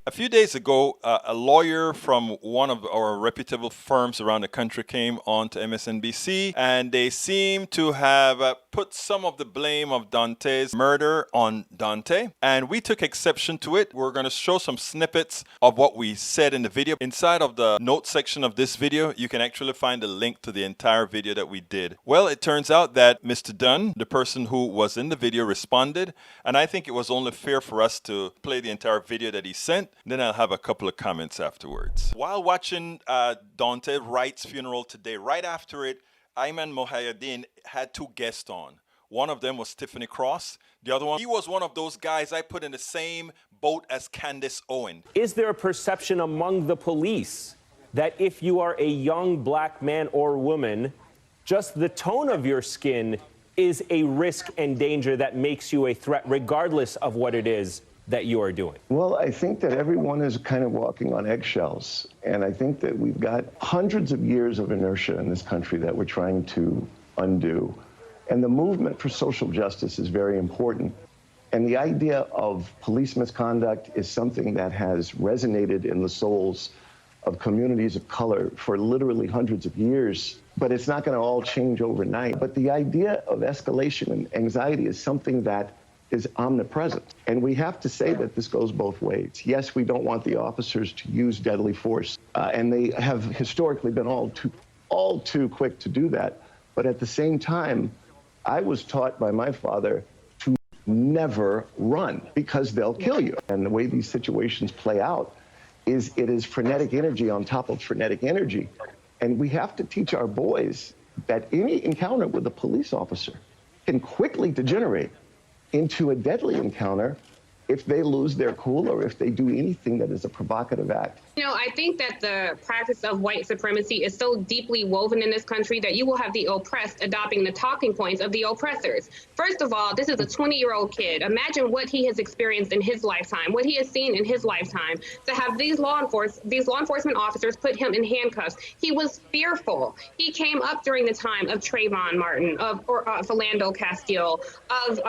A few days ago, a lawyer from one of our reputable firms around the country came on to MSNBC, and they seem to have put some of the blame of Daunte's murder on Daunte. And we took exception to it. We're going to show some snippets of what we said in the video. Inside of the notes section of this video, you can actually find a link to the entire video that we did. Well, it turns out that Mr. Dunn, the person who was in the video, responded, and I think it was only fair for us to play the entire video that he sent. Then I'll have a couple of comments afterwards. While watching Daunte Wright's funeral today, right after it, Ayman Mohayedin had two guests on. One of them was Tiffany Cross. The other one, he was one of those guys I put in the same boat as Candace Owen. Is there a perception among the police that if you are a young black man or woman, just the tone of your skin is a risk and danger that makes you a threat, regardless of what it is that you are doing? Well, I think that everyone is kind of walking on eggshells. And I think that we've got hundreds of years of inertia in this country that we're trying to undo. And the movement for social justice is very important. And the idea of police misconduct is something that has resonated in the souls of communities of color for literally hundreds of years. But it's not going to all change overnight. But the idea of escalation and anxiety is something that is omnipresent. And we have to say that this goes both ways. Yes, we don't want the officers to use deadly force, and they have historically been all too quick to do that. But at the same time, I was taught by my father to never run because they'll kill you. And the way these situations play out is it is frenetic energy on top of frenetic energy. And we have to teach our boys that any encounter with a police officer can quickly degenerate into a deadly encounter if they lose their cool or if they do anything that is a provocative act. You know, I think that the practice of white supremacy is so deeply woven in this country that you will have the oppressed adopting the talking points of the oppressors. First of all, this is a 20-year-old kid. Imagine what he has experienced in his lifetime, what he has seen in his lifetime. To have these law enforcement officers put him in handcuffs, he was fearful. He came up during the time of Trayvon Martin, of Philando Castile, of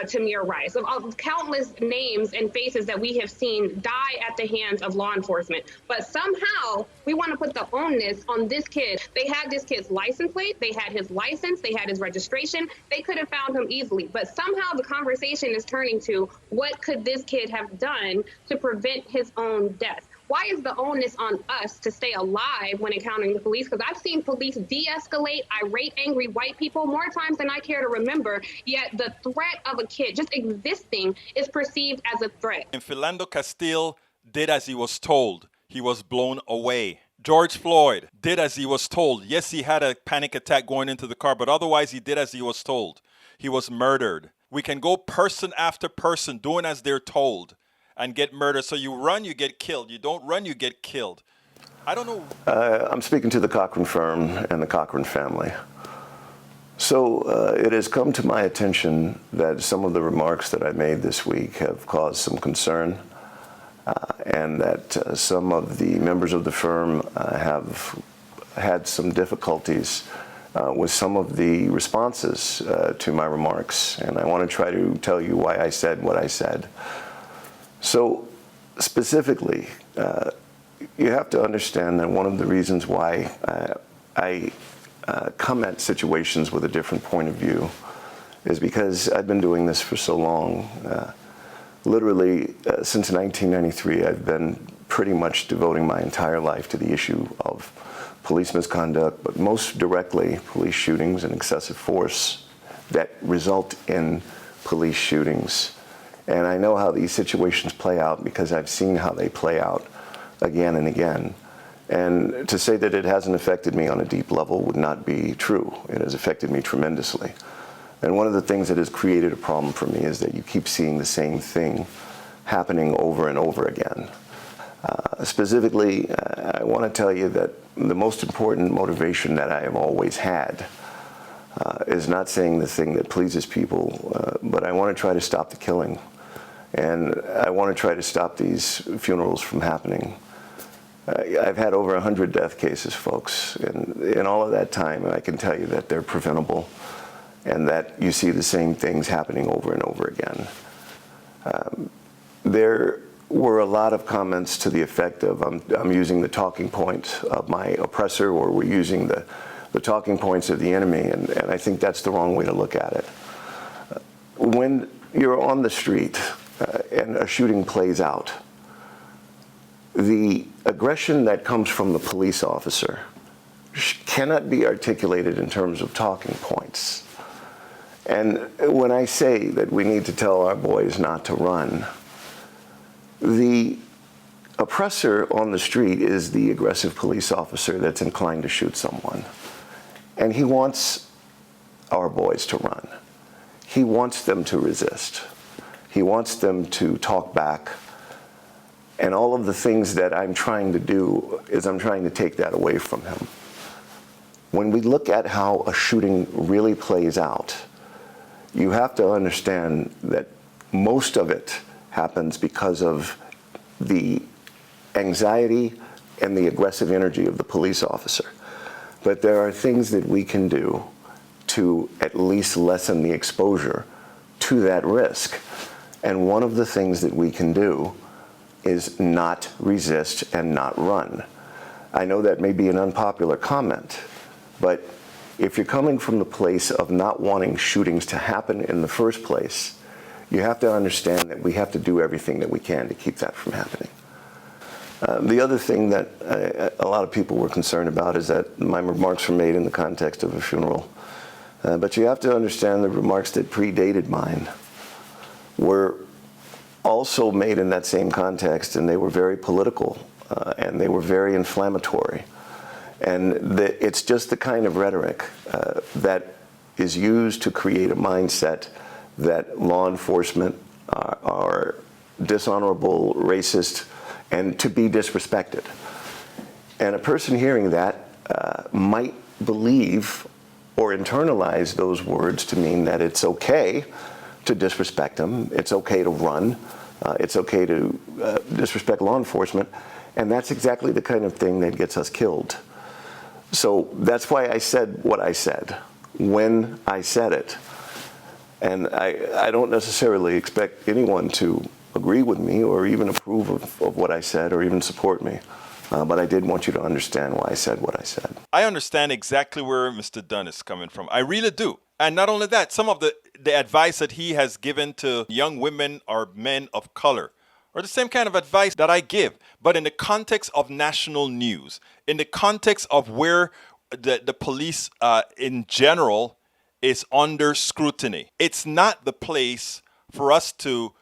Tamir Rice, of countless names and faces that we have seen die at the hands of law enforcement. But somehow we want to put the onus on this kid. They had this kid's license plate, they had his license, they had his registration. They could have found him easily. But somehow the conversation is turning to what could this kid have done to prevent his own death? Why is the onus on us to stay alive when encountering the police? Because I've seen police de-escalate irate, angry white people more times than I care to remember, yet the threat of a kid just existing is perceived as a threat. And Philando Castile did as he was told. He was blown away. George Floyd did as he was told. Yes, he had a panic attack going into the car, but otherwise he did as he was told. He was murdered. We can go person after person doing as they're told and get murdered. So you run, you get killed. You don't run, you get killed. I don't know. I'm speaking to the Cochran firm and the Cochran family. So it has come to my attention that some of the remarks that I made this week have caused some concern, and that some of the members of the firm have had some difficulties with some of the responses to my remarks. And I want to try to tell you why I said what I said. So specifically, you have to understand that one of the reasons why I come at situations with a different point of view is because I've been doing this for so long. Literally, since 1993, I've been pretty much devoting my entire life to the issue of police misconduct, but most directly police shootings and excessive force that result in police shootings. And I know how these situations play out because I've seen how they play out again and again. And to say that it hasn't affected me on a deep level would not be true. It has affected me tremendously. And one of the things that has created a problem for me is that you keep seeing the same thing happening over and over again. Specifically, I want to tell you that the most important motivation that I have always had is not saying the thing that pleases people, but I want to try to stop the killing. And I want to try to stop these funerals from happening. I've had over 100 death cases, folks, and in all of that time, I can tell you that they're preventable and that you see the same things happening over and over again. There were a lot of comments to the effect of I'm using the talking points of my oppressor, or we're using the talking points of the enemy, and I think that's the wrong way to look at it. When you're on the street and a shooting plays out, the aggression that comes from the police officer cannot be articulated in terms of talking points. And when I say that we need to tell our boys not to run, the oppressor on the street is the aggressive police officer that's inclined to shoot someone. And he wants our boys to run. He wants them to resist. He wants them to talk back. And all of the things that I'm trying to do is I'm trying to take that away from him. When we look at how a shooting really plays out, you have to understand that most of it happens because of the anxiety and the aggressive energy of the police officer. But there are things that we can do to at least lessen the exposure to that risk. And one of the things that we can do is not resist and not run. I know that may be an unpopular comment, but if you're coming from the place of not wanting shootings to happen in the first place, you have to understand that we have to do everything that we can to keep that from happening. The other thing that a lot of people were concerned about is that my remarks were made in the context of a funeral. But you have to understand the remarks that predated mine were also made in that same context, and they were very political, and they were very inflammatory. And it's just the kind of rhetoric that is used to create a mindset that law enforcement are dishonorable, racist, and to be disrespected. And a person hearing that might believe or internalize those words to mean that it's okay to disrespect them, it's okay to run, it's okay to disrespect law enforcement, and that's exactly the kind of thing that gets us killed. So that's why I said what I said when I said it. And I don't necessarily expect anyone to agree with me or even approve of what I said or even support me. But I did want you to understand why I said what I said. I understand exactly where Mr. Dunn is coming from. I really do. And not only that, some of the advice that he has given to young women or men of color are the same kind of advice that I give, but in the context of national news, in the context of where the police in general is under scrutiny. It's not the place for us to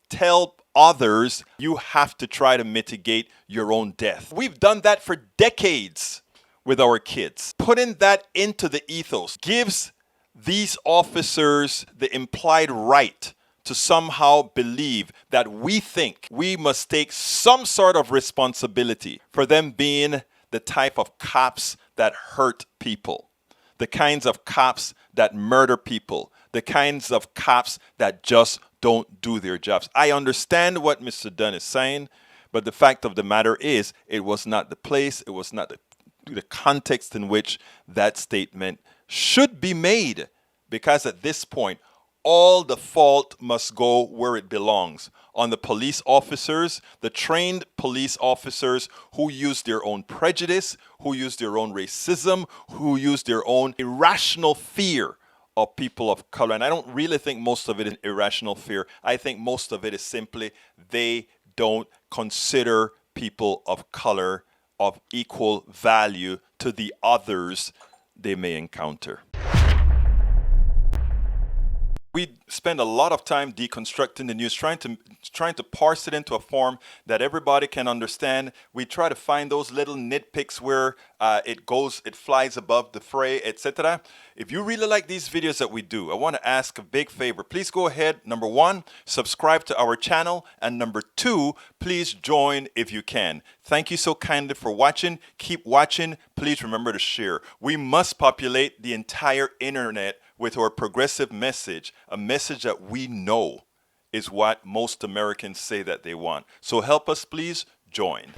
tell others you have to try to mitigate your own death. We've done that for decades with our kids. Putting that into the ethos gives these officers the implied right to somehow believe that we think we must take some sort of responsibility for them being the type of cops that hurt people, the kinds of cops that murder people, the kinds of cops that just don't do their jobs. I understand what Mr. Dunn is saying, but the fact of the matter is it was not the place, it was not the context in which that statement should be made, because at this point, all the fault must go where it belongs, on the police officers, the trained police officers who use their own prejudice, who use their own racism, who use their own irrational fear of people of color. And I don't really think most of it is irrational fear. I think most of it is simply they don't consider people of color of equal value to the others they may encounter. We spend a lot of time deconstructing the news, trying to parse it into a form that everybody can understand. We try to find those little nitpicks where it flies above the fray, etc. If you really like these videos that we do, I want to ask a big favor. Please go ahead, number one, subscribe to our channel, and number two, please join if you can. Thank you so kindly for watching. Keep watching. Please remember to share. We must populate the entire internet with our progressive message, a message that we know is what most Americans say that they want. So help us, please join.